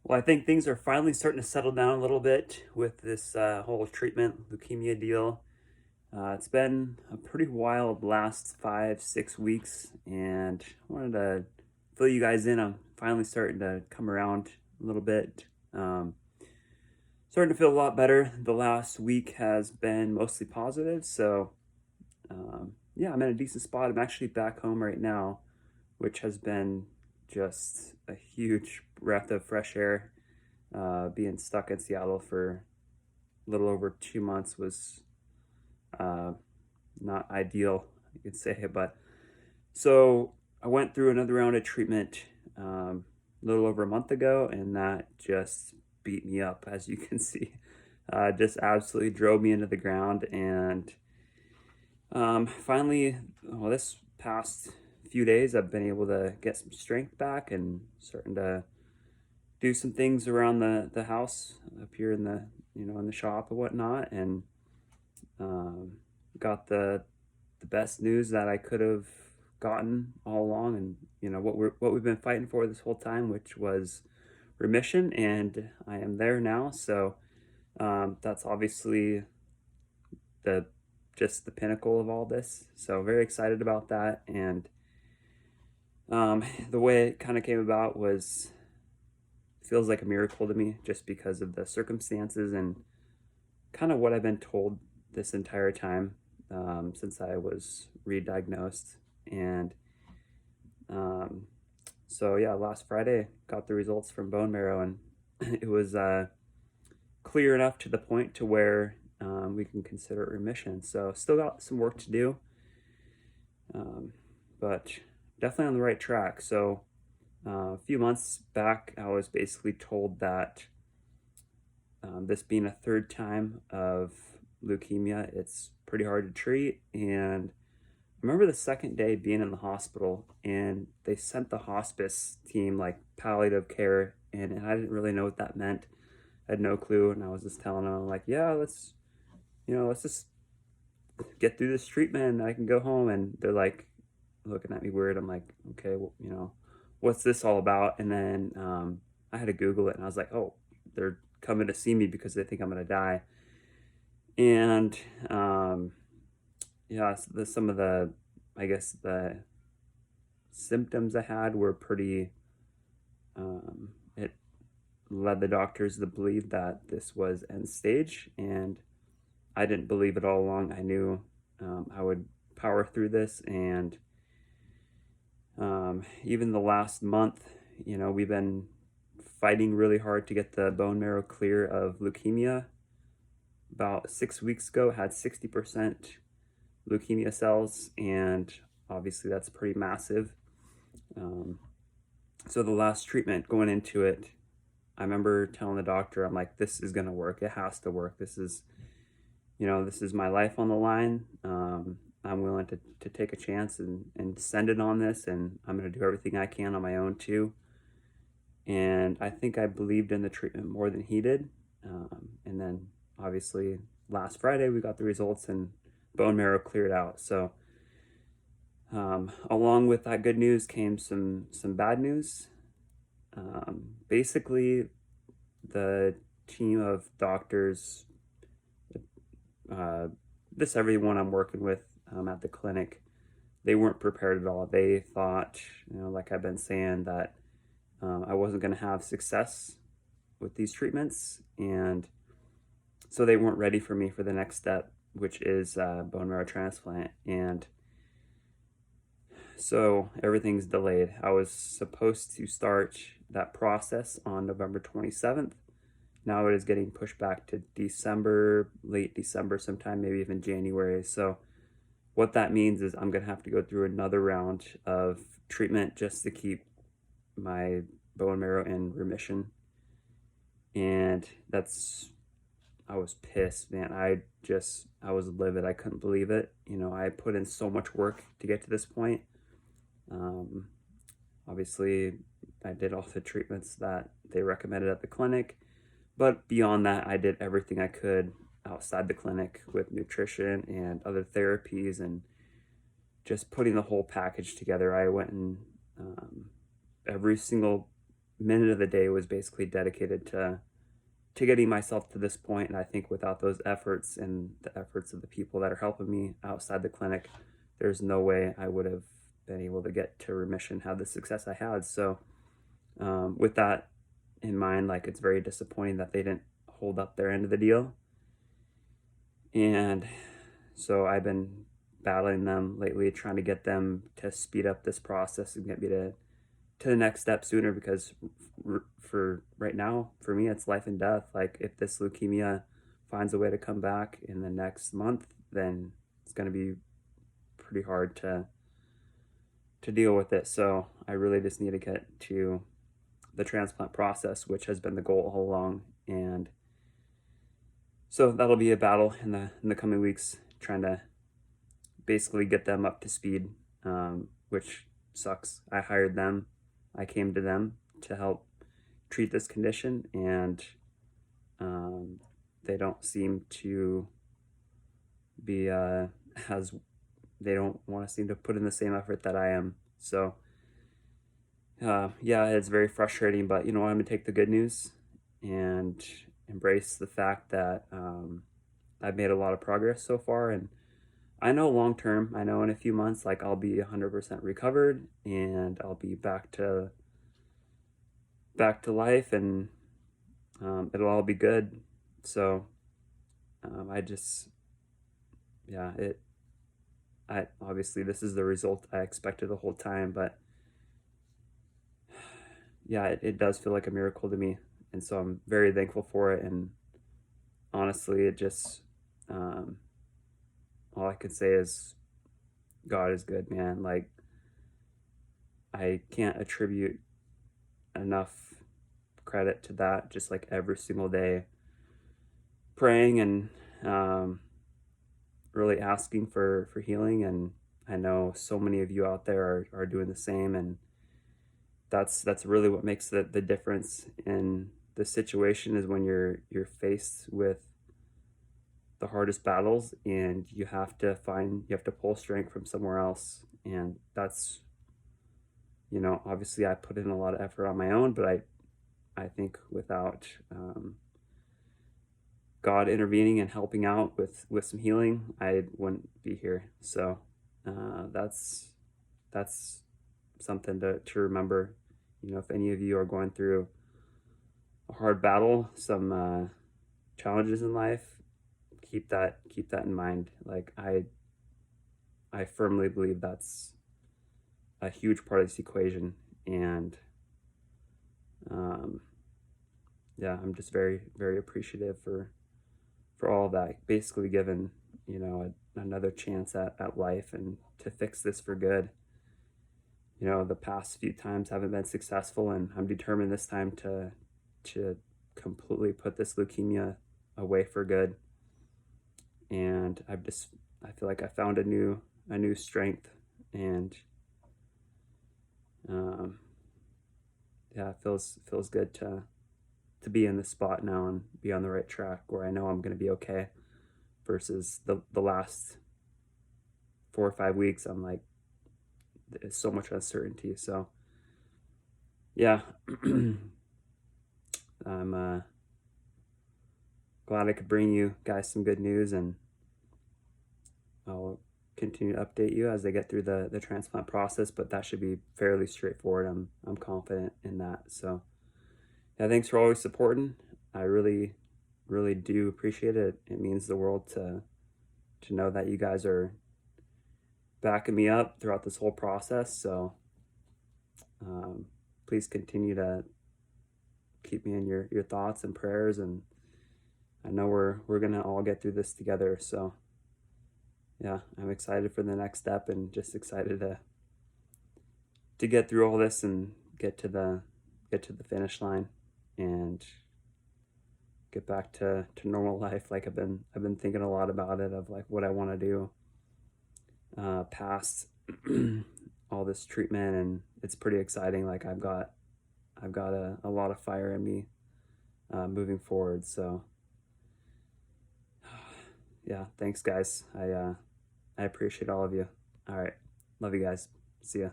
Well, I think things are finally starting to settle down a little bit with this whole treatment leukemia deal. It's been a pretty wild last 5, 6 weeks, and I wanted to fill you guys in. I'm finally starting to come around a little bit. Um, Starting to feel a lot better. The last week has been mostly positive, so yeah, I'm in a decent spot. I'm actually back home right now, which has been just a huge breath of fresh air. Being stuck in Seattle for a little over 2 months was uh, not ideal, you could say. But so I went through another round of treatment a little over a month ago, and that just beat me up, as you can see. Just absolutely drove me into the ground. And finally, well, this past few days, I've been able to get some strength back and starting to do some things around the house up here in the in the shop and whatnot, and um, got the best news that I could have gotten all along, and what we've been fighting for this whole time, which was remission, and I am there now. So that's obviously the just the pinnacle of all this. So very excited about that, and the way it kind of came about was feels like a miracle to me, just because of the circumstances and kind of what I've been told this entire time since I was re-diagnosed. And um, so yeah, last Friday got the results from bone marrow, and it was clear enough to the point to where we can consider it remission. So still got some work to do, um, but definitely on the right track. So a few months back, I was basically told that this being a third time of leukemia, it's pretty hard to treat. And I remember the second day being in the hospital, and they sent the hospice team like palliative care, and I didn't really know what that meant. I had no clue, and I was just telling them like, yeah, let's just get through this treatment and I can go home. And they're like looking at me weird. I'm like, okay, well, what's this all about? And then I had to Google it, and I was like, oh, they're coming to see me because they think I'm gonna die. And yeah, some of the, I guess, the symptoms I had were pretty, it led the doctors to believe that this was end stage, and I didn't believe it all along. I knew I would power through this. And even the last month, we've been fighting really hard to get the bone marrow clear of leukemia. About 6 weeks ago, had 60% leukemia cells, and obviously that's pretty massive. Um, so the last treatment going into it, I remember telling the doctor, I'm like, this is gonna work. It has to work. This is my life on the line. I'm willing to take a chance and send it on this, and I'm gonna do everything I can on my own too. And I think I believed in the treatment more than he did. And then obviously last Friday we got the results, and bone marrow cleared out. So along with that good news came some bad news. Basically, the team of doctors, uh, this everyone I'm working with at the clinic, they weren't prepared at all. They thought, like I've been saying, that I wasn't going to have success with these treatments, and so they weren't ready for me for the next step, which is bone marrow transplant. And so everything's delayed. I was supposed to start that process on November 27th. Now it is getting pushed back to December, late December, sometime, maybe even January. So what that means is I'm going to have to go through another round of treatment just to keep my bone marrow in remission. And I was pissed, man. I was livid. I couldn't believe it. I put in so much work to get to this point. Um, Obviously, I did all the treatments that they recommended at the clinic, but beyond that, I did everything I could outside the clinic with nutrition and other therapies, and just putting the whole package together. I went and every single minute of the day was basically dedicated to getting myself to this point. And I think without those efforts and the efforts of the people that are helping me outside the clinic, there's no way I would have been able to get to remission, have the success I had. So with that in mind, like it's very disappointing that they didn't hold up their end of the deal. And so I've been battling them lately, trying to get them to speed up this process and get me to the next step sooner, because for right now, for me, it's life and death. Like if this leukemia finds a way to come back in the next month, then it's going to be pretty hard to deal with it. So I really just need to get to the transplant process, which has been the goal all along. And so that'll be a battle in the coming weeks, trying to basically get them up to speed, which sucks. I hired them. I came to them to help treat this condition, and they don't seem to be as they don't want to seem to put in the same effort that I am. So yeah, it's very frustrating, but you know, I'm gonna take the good news and embrace the fact that I've made a lot of progress so far. And I know long term, I know in a few months, like I'll be 100% recovered and I'll be back to life, and it'll all be good. So I just, yeah, I obviously this is the result I expected the whole time, but yeah, it does feel like a miracle to me, and so I'm very thankful for it. And honestly, it just um, all I can say is God is good, man. Like I can't attribute enough credit to that. Just like every single day, praying and um, really asking for healing. And I know so many of you out there are doing the same, and that's really what makes the difference in the situation, is when you're faced with the hardest battles and you have to pull strength from somewhere else. And that's, you know, obviously I put in a lot of effort on my own, but I think without God intervening and helping out with some healing, I wouldn't be here. So that's something to remember. You know, if any of you are going through a hard battle, some challenges in life, keep that in mind. Like I firmly believe that's a huge part of this equation. And um, yeah, I'm just very very appreciative for all of that. Basically, given, you know, another chance at life and to fix this for good. You know, the past few times haven't been successful, and I'm determined this time to completely put this leukemia away for good. And I feel like I found a new strength. And um, yeah, it feels good to be in this spot now and be on the right track where I know I'm going to be okay, versus the last 4 or 5 weeks. I'm like, there's so much uncertainty. So yeah, I'm glad I could bring you guys some good news, and I'll continue to update you as they get through the transplant process, but that should be fairly straightforward. I'm confident in that. So yeah, thanks for always supporting. I really really do appreciate it. It means the world to know that you guys are backing me up throughout this whole process. So um, please continue to keep me in your thoughts and prayers. And I know we're gonna all get through this together. So yeah, I'm excited for the next step, and just excited to get through all this and get to the finish line and get back to normal life. Like I've been thinking a lot about it, of like what I want to do past all this treatment, and it's pretty exciting. Like I've got a lot of fire in me moving forward. So yeah, thanks guys. I appreciate all of you. All right, love you guys. See ya.